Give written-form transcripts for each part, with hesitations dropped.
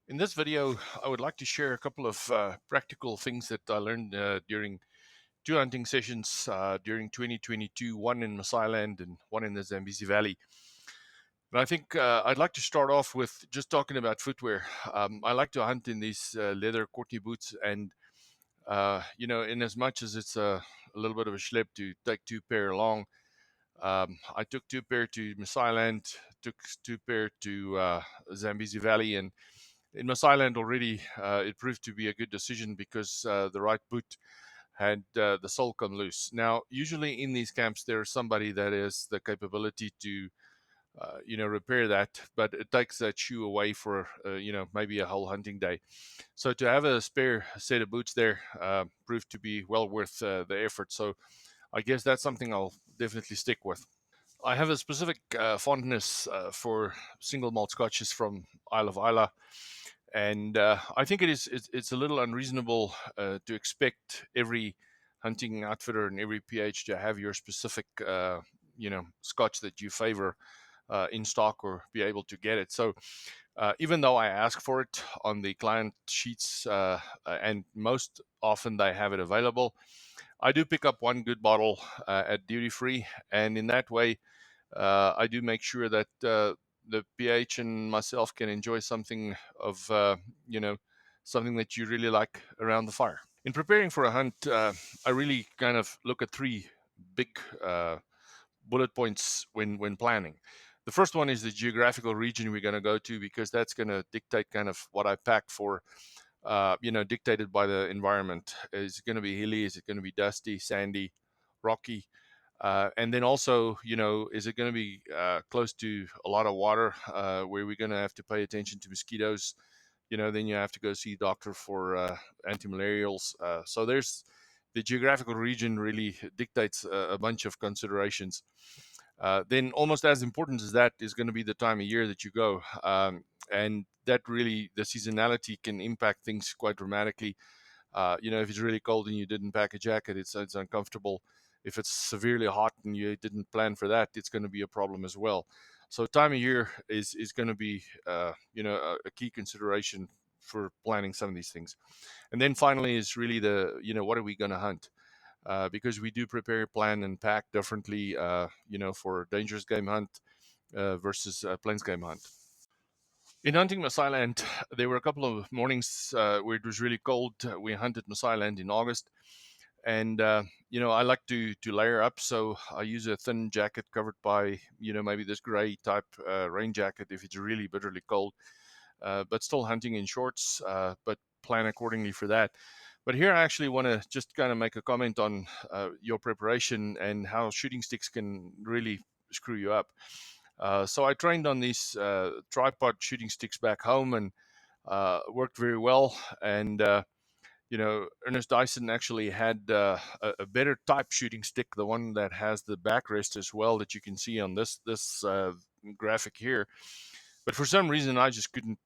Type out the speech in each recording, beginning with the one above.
In this video, I would like to share a couple of practical things that I learned during two hunting sessions during 2022, one in Maasai Land and one in the Zambezi Valley. And I think I'd like to start off with just talking about footwear. I like to hunt in these leather Courtney boots, and in as much as it's a little bit of a schlep to take two pair along, I took two pair to Maasai Land, took two pair to Zambezi Valley, and in Maasai Land already, it proved to be a good decision because the right boot had the sole come loose. Now, usually in these camps, there is somebody that has the capability to, repair that, but it takes that shoe away for, maybe a whole hunting day. So to have a spare set of boots there proved to be well worth the effort. So I guess that's something I'll definitely stick with. I have a specific fondness for single malt scotches from Isle of Isla. And I think it's a little unreasonable to expect every hunting outfitter and every PH to have your specific, scotch that you favor in stock or be able to get it. So even though I ask for it on the client sheets, and most often they have it available, I do pick up one good bottle at duty free, and in that way, I do make sure that the PH and myself can enjoy something of, something that you really like around the fire. In preparing for a hunt, I really kind of look at three big bullet points when planning. The first one is the geographical region we're going to go to, because that's going to dictate kind of what I pack for. Dictated by the environment. Is it going to be hilly? Is it going to be dusty, sandy, rocky? And then also, is it going to be close to a lot of water where we're going to have to pay attention to mosquitoes? Then you have to go see a doctor for anti-malarials. So there's the geographical region really dictates a bunch of considerations. Then almost as important as that is going to be the time of year that you go. And that really, the seasonality can impact things quite dramatically. If it's really cold and you didn't pack a jacket, it's uncomfortable. If it's severely hot and you didn't plan for that, it's going to be a problem as well. So time of year is going to be, a key consideration for planning some of these things. And then finally is really the, what are we going to hunt? Because we do prepare, plan, and pack differently, for dangerous game hunt versus plains game hunt. In hunting Maasai Land, there were a couple of mornings where it was really cold. We hunted Maasai Land in August, and I like to layer up, so I use a thin jacket covered by maybe this gray type rain jacket if it's really bitterly cold, but still hunting in shorts, but plan accordingly for that. But here I actually want to just kind of make a comment on your preparation and how shooting sticks can really screw you up. So I trained on these tripod shooting sticks back home, and worked very well. And Ernest Dyson actually had a better type shooting stick, the one that has the backrest as well, that you can see on this graphic here. But for some reason, I just couldn't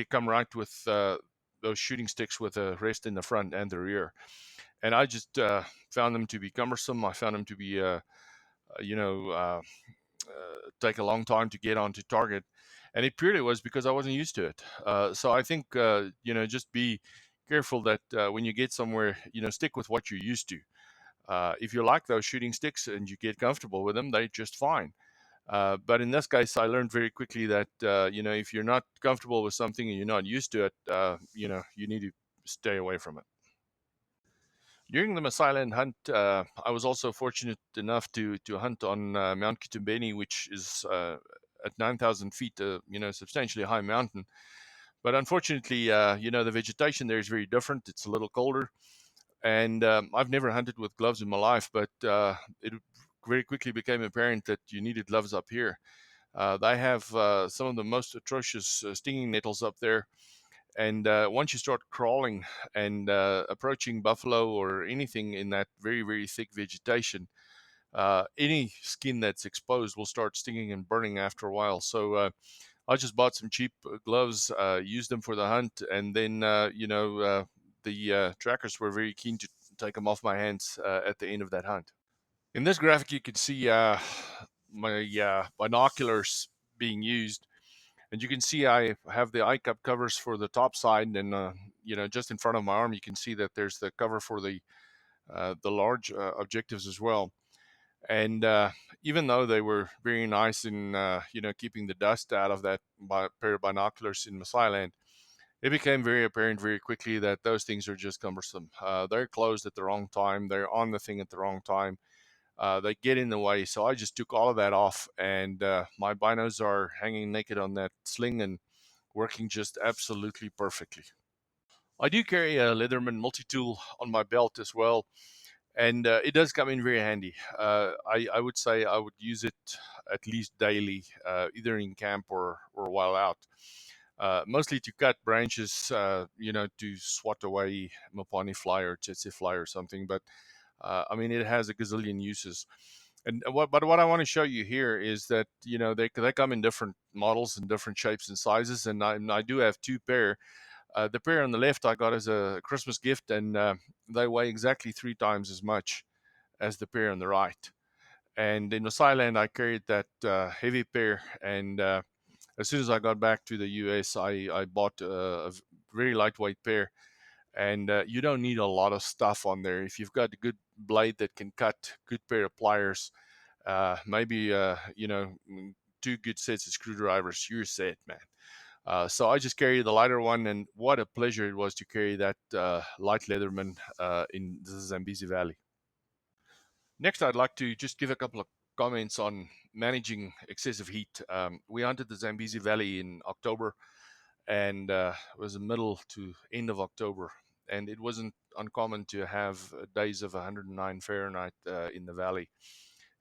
come right with those shooting sticks with a rest in the front and the rear, and I just found them to be cumbersome. I found them to be, you know, take a long time to get onto target, and it purely was because I wasn't used to it. So I think just be careful that when you get somewhere, stick with what you're used to. If you like those shooting sticks and you get comfortable with them, they're just fine. But in this case, I learned very quickly that if you're not comfortable with something and you're not used to it, you need to stay away from it. During the Maasai Land hunt, I was also fortunate enough to hunt on Mount Kitumbeni, which is at 9,000 feet, substantially high mountain. But unfortunately, the vegetation there is very different. It's a little colder, and I've never hunted with gloves in my life, but it very quickly became apparent that you needed gloves up here. They have some of the most atrocious stinging nettles up there, and once you start crawling and approaching buffalo or anything in that very, very thick vegetation, any skin that's exposed will start stinging and burning after a while. So I just bought some cheap gloves, used them for the hunt, and then, the trackers were very keen to take them off my hands at the end of that hunt. In this graphic, you can see my binoculars being used. And you can see I have the iCup covers for the top side, and just in front of my arm, you can see that there's the cover for the large objectives as well. And even though they were very nice in keeping the dust out of that pair of binoculars in Masailand, it became very apparent very quickly that those things are just cumbersome. They're closed at the wrong time. They're on the thing at the wrong time. They get in the way. So I just took all of that off, and my binos are hanging naked on that sling and working just absolutely perfectly. I do carry a Leatherman multi-tool on my belt as well, and it does come in very handy. I would say I would use it at least daily, either in camp or while out. Mostly to cut branches, to swat away Mopani fly or Tsetse fly or something. But I mean, it has a gazillion uses. And what I want to show you here is that they come in different models and different shapes and sizes, and I do have two pair. The pair on the left I got as a Christmas gift, and they weigh exactly 3 times as much as the pair on the right. And in Masailand, I carried that heavy pair, and as soon as I got back to the US, I bought a very lightweight pair, and you don't need a lot of stuff on there. If you've got a good blade that can cut, good pair of pliers, maybe two good sets of screwdrivers, you're set, man. So I just carry the lighter one, and what a pleasure it was to carry that light Leatherman in the Zambezi Valley. Next, I'd like to just give a couple of comments on managing excessive heat. We hunted the Zambezi Valley in October, and it was the middle to end of October, and it wasn't uncommon to have days of 109 Fahrenheit in the valley,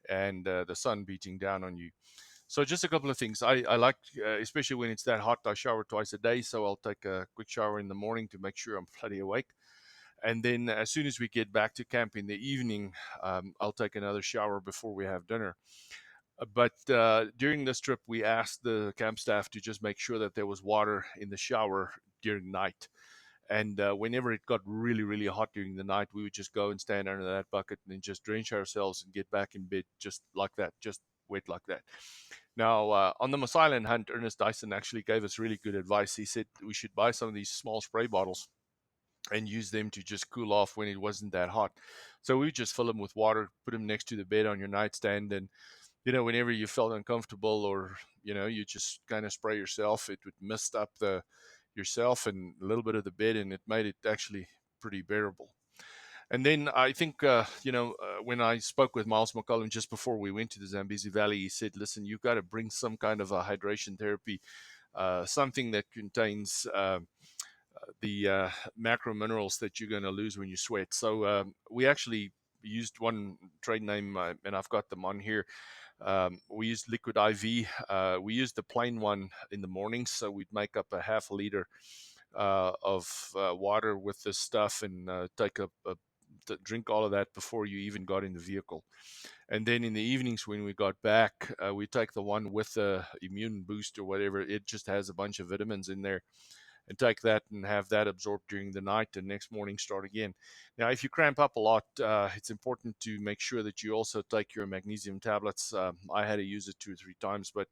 and the sun beating down on you. So just a couple of things. I like, especially when it's that hot, I shower twice a day. So I'll take a quick shower in the morning to make sure I'm bloody awake. And then as soon as we get back to camp in the evening, I'll take another shower before we have dinner. But during this trip, we asked the camp staff to just make sure that there was water in the shower during night. And whenever it got really, really hot during the night, we would just go and stand under that bucket and then just drench ourselves and get back in bed just like that, just wet like that. Now, on the Masailand hunt, Ernest Dyson actually gave us really good advice. He said we should buy some of these small spray bottles and use them to just cool off when it wasn't that hot. So we just fill them with water, put them next to the bed on your nightstand, and whenever you felt uncomfortable or you just kind of spray yourself, it would mist up the yourself and a little bit of the bed, and it made it actually pretty bearable. And then I think, when I spoke with Miles McCollum just before we went to the Zambezi Valley, he said, listen, you've got to bring some kind of a hydration therapy, something that contains the macro minerals that you're going to lose when you sweat. So we actually used one trade name, and I've got them on here. We used Liquid IV. We used the plain one in the morning, so we'd make up a half a liter of water with this stuff and take a drink all of that before you even got in the vehicle. And then in the evenings when we got back, we take the one with the immune boost or whatever. It just has a bunch of vitamins in there, and take that and have that absorbed during the night, and next morning start again. Now, if you cramp up a lot, it's important to make sure that you also take your magnesium tablets. I had to use it 2 or 3 times, but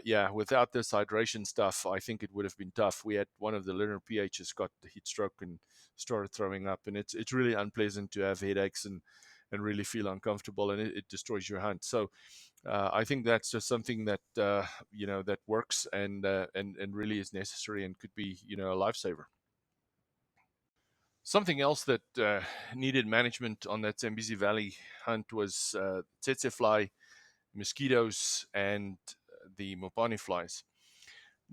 yeah, without this hydration stuff, I think it would have been tough. We had one of the learner PHs got the heat stroke and started throwing up, and it's really unpleasant to have headaches and really feel uncomfortable, and it destroys your hunt. So I think that's just something that that works and really is necessary and could be a lifesaver. Something else that needed management on that Zambezi Valley hunt was tsetse fly, mosquitoes, and the mopani flies.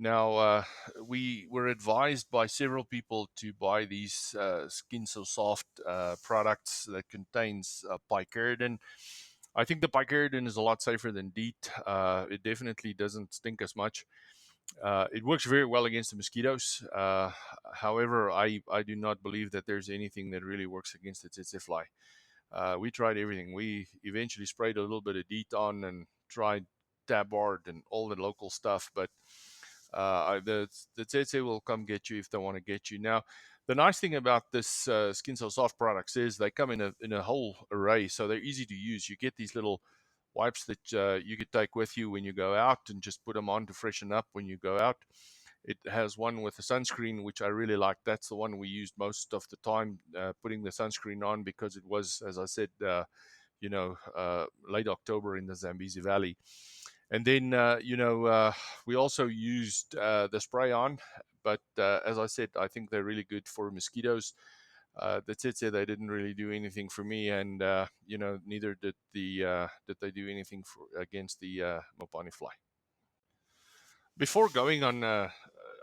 Now, we were advised by several people to buy these Skin So Soft products that contains picaridin. I think the picaridin is a lot safer than DEET. It definitely doesn't stink as much. It works very well against the mosquitoes. However, I do not believe that there's anything that really works against the tsetse fly. We tried everything. We eventually sprayed a little bit of DEET on and tried Tabard and all the local stuff, but the tsetse will come get you if they want to get you. Now, the nice thing about this Skin So Soft products is they come in a whole array, so they're easy to use. You get these little wipes that you could take with you when you go out and just put them on to freshen up when you go out. It has one with a sunscreen, which I really like. That's the one we used most of the time, putting the sunscreen on, because it was, as I said, late October in the Zambezi Valley. And then, we also used the spray on, but as I said, I think they're really good for mosquitoes. The tsetse, they didn't really do anything for me, and neither did they do anything against the Mopani fly. Before going on a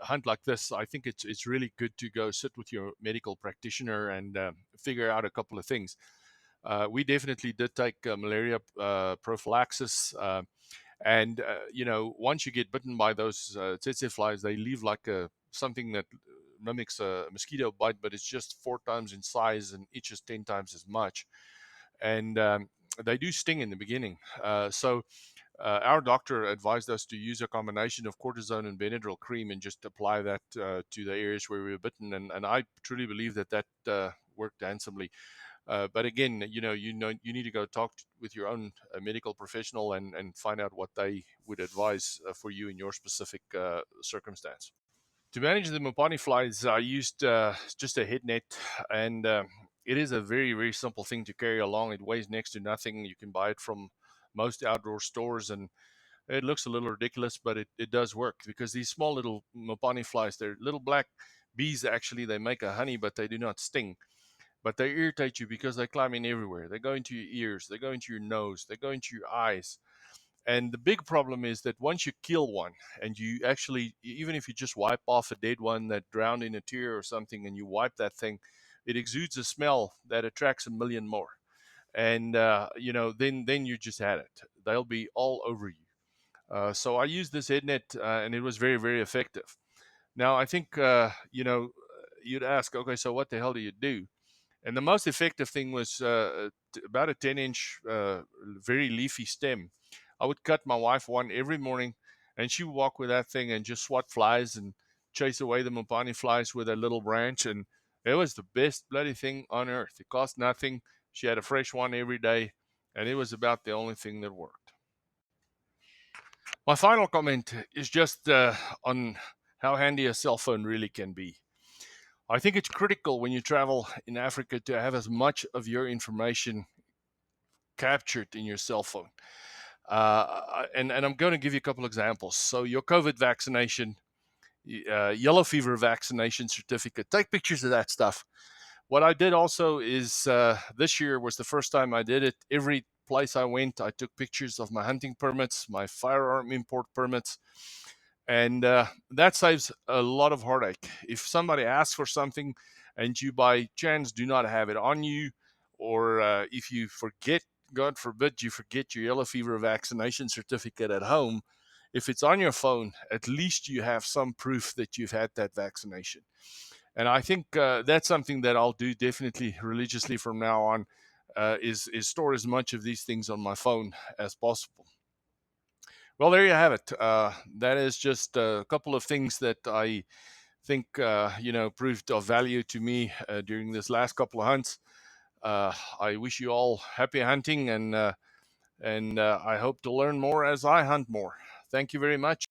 hunt like this, I think it's really good to go sit with your medical practitioner and figure out a couple of things. We definitely did take malaria prophylaxis. And once you get bitten by those tsetse flies, they leave like something that mimics a mosquito bite, but it's just 4 times in size and itches 10 times as much. And they do sting in the beginning. So our doctor advised us to use a combination of cortisone and Benadryl cream and just apply that to the areas where we were bitten. And I truly believe that worked handsomely. But again, you need to go talk with your own medical professional and find out what they would advise for you in your specific circumstance. To manage the Mopani flies, I used just a head net, and it is a very, very simple thing to carry along. It weighs next to nothing. You can buy it from most outdoor stores, and it looks a little ridiculous, but it does work, because these small little Mopani flies, they're little black bees. Actually, they make a honey, but they do not sting. But they irritate you because they climb in everywhere. They go into your ears, they go into your nose, they go into your eyes. And the big problem is that once you kill one, and you actually, even if you just wipe off a dead one that drowned in a tear or something, and you wipe that thing, it exudes a smell that attracts a million more. And then you just had it. They'll be all over you. So I used this head net, and it was very, very effective. Now I think you'd ask, okay, so what the hell do you do? And the most effective thing was about a 10-inch, very leafy stem. I would cut my wife one every morning, and she would walk with that thing and just swat flies and chase away the Mopani flies with a little branch. And it was the best bloody thing on earth. It cost nothing. She had a fresh one every day, and it was about the only thing that worked. My final comment is just on how handy a cell phone really can be. I think it's critical when you travel in Africa to have as much of your information captured in your cell phone. And I'm going to give you a couple examples. So your COVID vaccination, yellow fever vaccination certificate, take pictures of that stuff. What I did also is this year was the first time I did it. Every place I went, I took pictures of my hunting permits, my firearm import permits, and that saves a lot of heartache. If somebody asks for something and you by chance do not have it on you, or if you forget, God forbid, you forget your yellow fever vaccination certificate at home, if it's on your phone, at least you have some proof that you've had that vaccination. And I think that's something that I'll do definitely religiously from now on, is store as much of these things on my phone as possible. Well, there you have it. That is just a couple of things that I think proved of value to me during this last couple of hunts. I wish you all happy hunting, and I hope to learn more as I hunt more. Thank you very much.